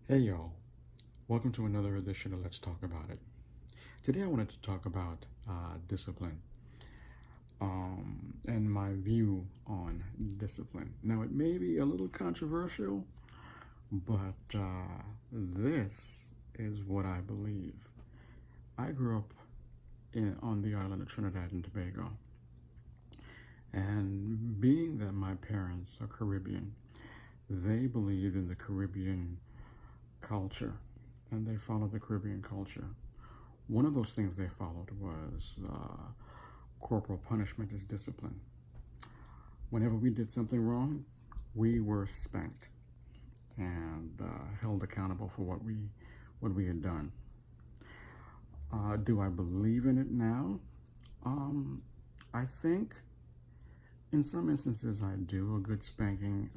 Hey y'all, welcome to another edition of Let's Talk About It. Today I wanted to talk about discipline and my view on discipline. Now it may be a little controversial, but this is what I believe. I grew up on the island of Trinidad and Tobago, and being that my parents are Caribbean, they believed in the Caribbean culture and they followed the Caribbean culture. One of those things they followed was corporal punishment as discipline. Whenever we did something wrong, we were spanked and held accountable for what we had done. Do I believe in it now? I think in some instances I do. A good spanking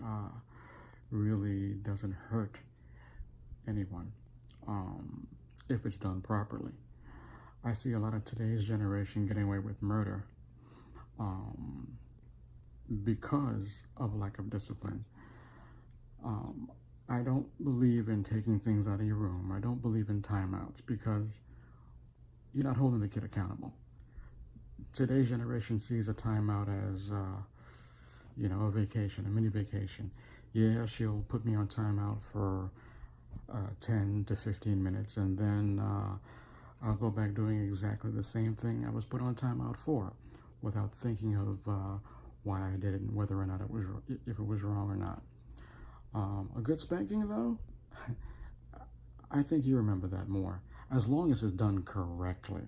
really doesn't hurt anyone if it's done properly. I see a lot of today's generation getting away with murder because of lack of discipline. I don't believe in taking things out of your room. I don't believe in timeouts because you're not holding the kid accountable. Today's generation sees a timeout as a vacation, a mini vacation. Yeah, she'll put me on timeout for 10 to 15 minutes, and then I'll go back doing exactly the same thing I was put on timeout for, without thinking of why I did it and whether or not if it was wrong or not. A good spanking, though, I think you remember that more, as long as it's done correctly.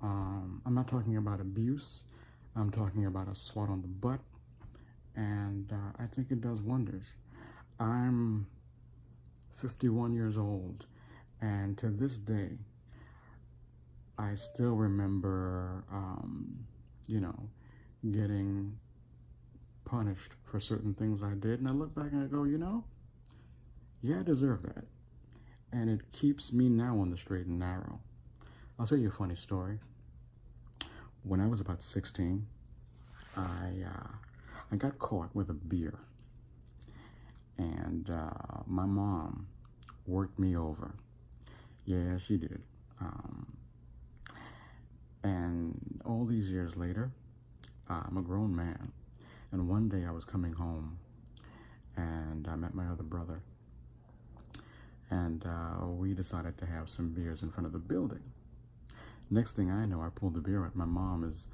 I'm not talking about abuse. I'm talking about a swat on the butt, and I think it does wonders. I'm 51 years old, and to this day, I still remember, getting punished for certain things I did, and I look back and I go, yeah, I deserve that. And it keeps me now on the straight and narrow. I'll tell you a funny story. When I was about 16, I got caught with a beer. And my mom worked me over. Yeah, she did. And all these years later, I'm a grown man. And one day I was coming home and I met my other brother. And we decided to have some beers in front of the building. Next thing I know, I pulled the beer out. My mom is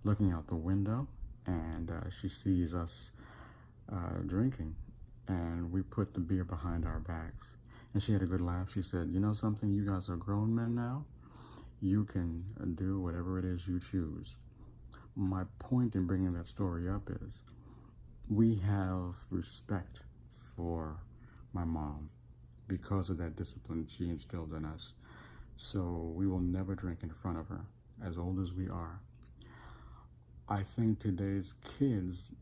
looking out the window and she sees us drinking. And we put the beer behind our backs. And she had a good laugh. She said, you know something, you guys are grown men now. You can do whatever it is you choose. My point in bringing that story up is we have respect for my mom because of that discipline she instilled in us. So we will never drink in front of her, as old as we are. I think today's kids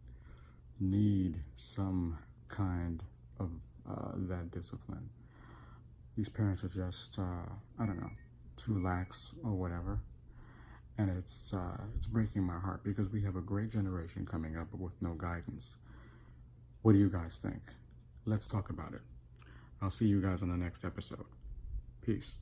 need some kind of that discipline. These parents are just, too lax or whatever. And it's breaking my heart because we have a great generation coming up with no guidance. What do you guys think? Let's talk about it. I'll see you guys on the next episode. Peace.